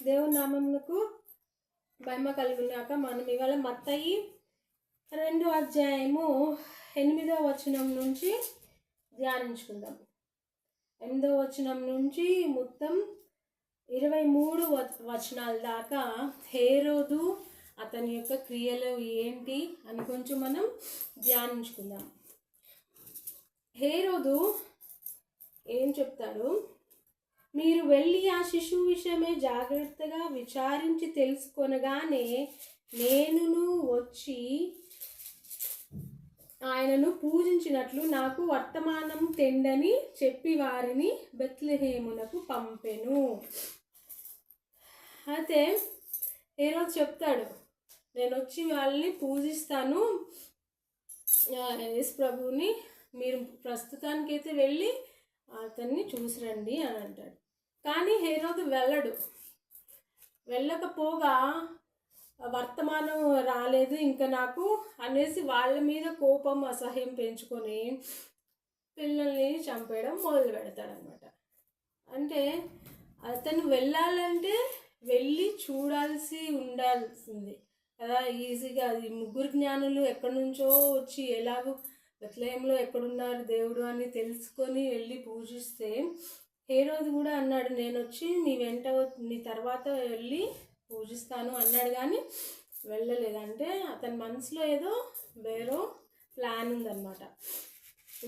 దేవుని నామమునకు మహిమ కలుగునాక. మనం ఇవాళ మత్తయి 2వ అధ్యాయము 8వ వచనం నుంచి ధ్యానించుకుందాం. 8వ వచనం నుంచి మొత్తం 23 వచనాల దాకా హేరోదు అతని యొక్క క్రియలు ఏంటి అని కొంచెం మనం ధ్యానించుకుందాం. హేరోదు ఏం చెప్తాడు? మీరు వెళ్ళి ఆ శిశువు విషయమే జాగ్రత్తగా విచారించి తెలుసుకొనగానే నేనును వచ్చి ఆయనను పూజించినట్లు నాకు వర్తమానం తెండని చెప్పి వారిని బెత్లెహేమునకు పంపెను. అయితే హేరోదు చెప్తాడు, నేను వచ్చి వాళ్ళని పూజిస్తాను, యేసు ప్రభువుని మీరు ప్రస్తుతానికైతే వెళ్ళి అతన్ని చూసిరండి అని అంటాడు. కానీ హేరోదు వెళ్ళకపోగా వర్తమానం రాలేదు ఇంకా నాకు అనేసి వాళ్ళ మీద కోపం అసహ్యం పెంచుకొని పిల్లల్ని చంపేయడం మొదలు పెడతాడనమాట. అంటే అతను వెళ్ళాలంటే వెళ్ళి చూడాల్సి ఉండాల్సింది కదా, ఈజీగా. అది ముగ్గురు జ్ఞానులు ఎక్కడి నుంచో వచ్చి ఎలాగో బెత్లెహేములో ఎక్కడున్నారు దేవుడు అని తెలుసుకొని వెళ్ళి పూజిస్తే, హేరోదు కూడా అన్నాడు నేను వచ్చి నీ తర్వాత వెళ్ళి పూజిస్తాను అన్నాడు, కానీ వెళ్ళలేదు. అంటే అతని మనసులో ఏదో వేరే ప్లాన్ ఉందన్నమాట.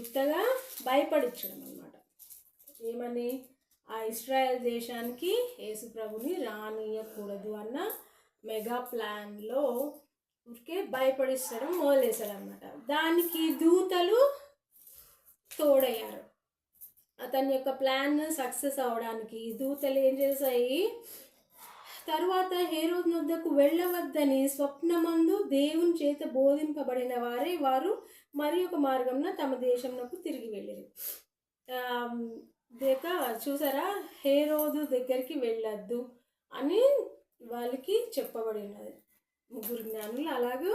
ఉత్తగా భయపడించడం అన్నమాట. ఏమని? ఆ ఇస్రాయేల్ దేశానికి యేసు ప్రభుని రానియకూడదు అన్న మెగా ప్లాన్లో ఊరికే భయపడిస్తాడు, మొదలేశాడు అనమాట. దానికి దూతలు తోడయ్యారు. అతని యొక్క ప్లాన్ సక్సెస్ అవడానికి దూతలు ఏం చేశాయి? తరువాత హేరోదు వద్దకు వెళ్ళవద్దని స్వప్నమందు దేవుని చేత బోధింపబడిన వారు మరి ఒక మార్గంన తమ దేశంలోకి తిరిగి వెళ్ళారు. చూసారా, హేరోదు దగ్గరికి వెళ్ళొద్దు అని వాళ్ళకి చెప్పబడినది. ముగ్గురు జ్ఞానులు అలాగూ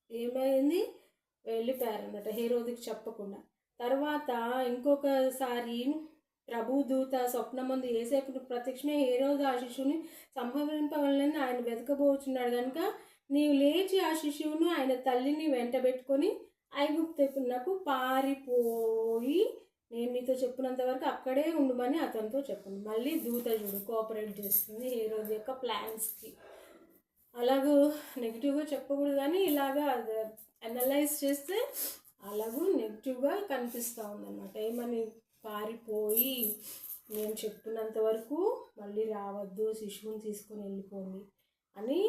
ఏమైంది, వెళ్ళిపోయారన్నమాట హేరోదుకి చెప్పకుండా. తర్వాత ఇంకొకసారి ప్రభు దూత స్వప్నమందు యేసేపుకు ప్రత్యక్షమే హేరోదు ఆ శిశువుని సంహరింపవలనని ఆయన వెతకబోచున్నాడు కనుక నీవు లేచి ఆ శిశువును ఆయన తల్లిని వెంటబెట్టుకొని ఐగుప్తునకు పారిపోయి నేను నీతో చెప్పినంత వరకు అక్కడే ఉండమని అతనితో చెప్పింది. మళ్ళీ దూత చూడు కోఆపరేట్ చేస్తుంది హేరోదు యొక్క ప్లాన్స్కి. అలాగూ నెగిటివ్గా చెప్పకూడదు, కానీ ఇలాగా అనలైజ్ చేస్తే అలాగూ నెగిటివ్గా కనిపిస్తూ ఉందన్నమాట. ఏమని? పారిపోయి నేను చెప్పినంత వరకు మళ్ళీ రావద్దు, శిశువుని తీసుకొని వెళ్ళిపోండి అని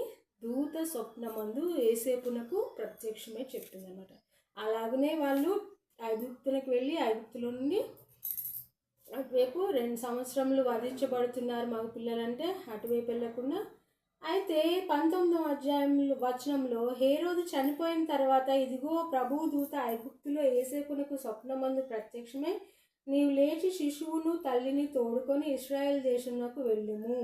దూత స్వప్నమందు యేసేపునకు ప్రత్యక్షమే చెప్పిందనమాట. అలాగనే వాళ్ళు ఐగుప్తునికి వెళ్ళి ఐగుప్తులో నుండి అటువైపు 2 సంవత్సరములు వధించబడుతున్నారు మగ పిల్లలంటే, అటువైపు వెళ్ళకుండా. అయితే 19వ అధ్యాయంలో వచనంలో హేరోదు చనిపోయిన తర్వాత ఇదిగో ప్రభు దూత ఐగుప్తులో యేసేపునకు స్వప్నమందు ప్రత్యక్షమై నీవు లేచి శిశువును తల్లిని తోడుకొని ఇశ్రాయేల్ దేశంలోకి వెళ్ళుము,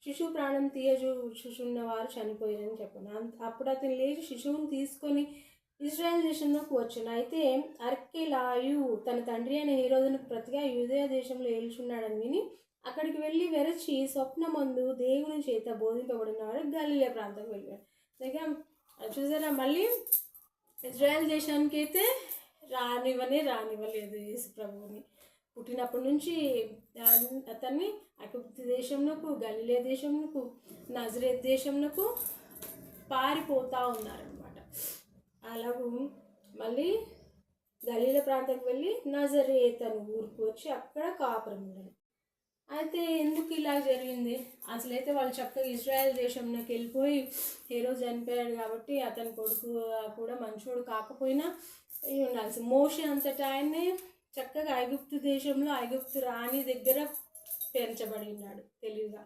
శిశువు ప్రాణం తీయజూచుచున్న వారు చనిపోయారని చెప్పాను. అప్పుడు అతను లేచి శిశువుని తీసుకొని ఇశ్రాయేల్ దేశంలోకి వచ్చాను. అయితే అర్కెలాయు తన తండ్రి అయిన హేరోదునకు ప్రతిగా యూదయ దేశంలో ఏల్చున్నాడని విని అక్కడికి వెళ్ళి వెరచి స్వప్నమందు దేవుని చేత బోధింపబడినవాడు గలిలయ ప్రాంతానికి వెళ్ళాడు. దగ్గర చూసారా, మళ్ళీ ఇజ్రాయెల్ దేశానికి అయితే రానివ్వలేదు యేసు ప్రభువుని. పుట్టినప్పటి నుంచి అతన్ని ఐగుప్తు దేశంలోకు, గలిలయ దేశంలోకు, నజరేత్ దేశంలోకు పారిపోతూ ఉన్నారనమాట. అలాగూ మళ్ళీ గలిలయ ప్రాంతానికి వెళ్ళి నజరేత్ అని ఊరికి వచ్చి అక్కడ కాపురం ఉండాలి. అయితే ఎందుకు ఇలా జరిగింది? అసలైతే వాళ్ళు చక్కగా ఇజ్రాయెల్ దేశంలోకి వెళ్ళిపోయి హేరోదు చనిపోయాడు కాబట్టి అతని కొడుకు కూడా మంచోడు కాకపోయినా ఉండాల్సి. మోషే అంతటా ఆయన్ని చక్కగా ఐగుప్తు దేశంలో ఐగుప్తు రాణి దగ్గర పెంచబడి ఉన్నాడు తెలివిగా.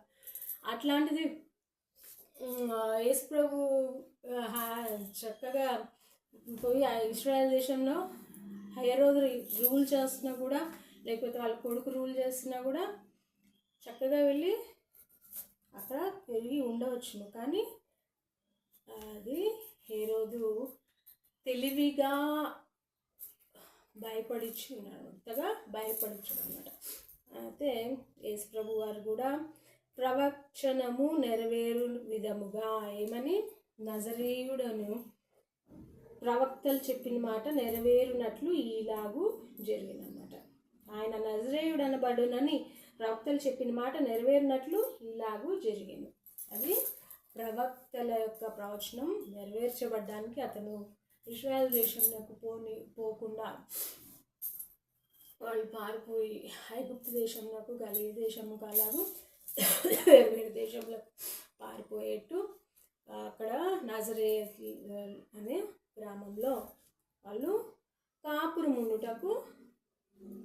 అట్లాంటిది యేసు ప్రభు చక్కగా పోయి ఇజ్రాయెల్ దేశంలో హేరోదు రూల్ చేస్తున్నా కూడా, లేకపోతే వాళ్ళ కొడుకు రూల్ చేస్తున్నా కూడా చక్కగా వెళ్ళి అక్కడ పెరిగి ఉండవచ్చును. కానీ అది హేరోదు తెలివిగా భయపడిచ్చు ఉన్నాడు, అంతగా భయపడిచ్చు అనమాట. అయితే యేసు ప్రభు వారు కూడా ప్రవచనము నెరవేరు విధముగా ఏమని నజరేయుడను ప్రవక్తలు చెప్పిన మాట నెరవేరునట్లు ఈలాగు జరిగిందన్నమాట. ఆయన నజరేయుడు అనబడునని ప్రవక్తలు చెప్పిన మాట నెరవేరినట్లు ఇలాగూ జరిగింది. అది ప్రవక్తల యొక్క ప్రవచనం నెరవేర్చబడ్డానికి అతను ఇశ్రాయేల్ దేశంలోకి పోకుండా వాళ్ళు పారిపోయి ఐగుప్తు దేశంలోకి గలీల దేశంకు అలాగూ వేరు దేశంలో పారిపోయేట్టు అక్కడ నజరేత్ అనే గ్రామంలో వాళ్ళు కాపురం ఉండుటకు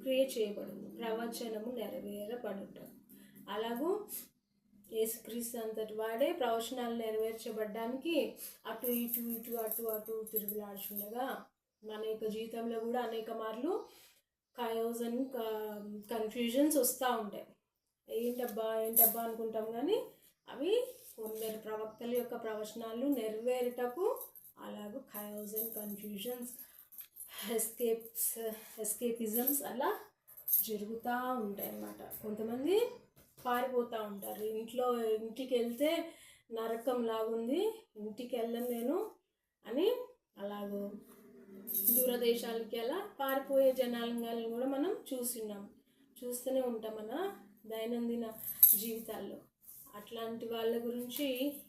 క్రియ చేయబడింది. ప్రవచనము నెరవేరబడుట. అలాగూ యేసుక్రీస్తు అంతటి వాడే ప్రవచనాలు నెరవేర్చబడ్డానికి అటు ఇటు ఇటు అటు అటు తిరుగులాడుచుండగా మన యొక్క జీవితంలో కూడా అనేక మార్లు కయోస్ అండ్ కన్ఫ్యూజన్స్ వస్తూ ఉంటాయి. ఏంటబ్బా అనుకుంటాం, కానీ అవి కొందరు ప్రవక్తల యొక్క ప్రవచనాలు నెరవేరుటకు అలాగూ కయోస్ అండ్ కన్ఫ్యూజన్స్, ఎస్కేపిజమ్స్ అలా జరుగుతూ ఉంటాయి అన్నమాట. కొంతమంది పారిపోతూ ఉంటారు. ఇంటికి వెళ్తే నరకం లాగుంది, ఇంటికి వెళ్ళను నేను అని అలాగూ దూరదేశాలకి అలా పారిపోయే జనాలను కూడా మనం చూస్తూనే ఉంటాం మన దైనందిన జీవితాల్లో. అట్లాంటి వాళ్ళ గురించి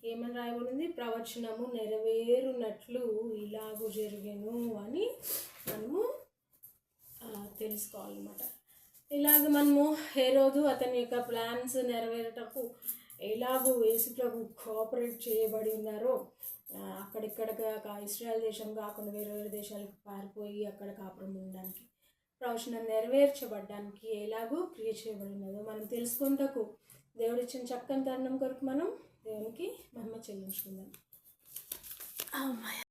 ఏమని రాయబడింది? ప్రవచనము నెరవేరునట్లు ఇలాగూ జరిగెను అని మనము తెలుసుకోవాలన్నమాట. ఇలాగ మనము హేరోదు అతని యొక్క ప్లాన్స్ నెరవేరటకు ఎలాగూ యేసుప్రభు కోఆపరేట్ చేయబడి ఉన్నారో, అక్కడిక్కడ ఇశ్రాయేల్ దేశం కాకుండా వేరే దేశాలకు పారిపోయి అక్కడ కాపురం ఉండడానికి ప్రవచనం నెరవేర్చబడ్డానికి ఎలాగూ క్రియ చేయబడి ఉన్నదో మనం తెలుసుకుంటకు దేవుడు ఇచ్చిన చక్కని తరుణం కొరకు మనం దేవునికి మహిమ చెల్లించుకుందాం.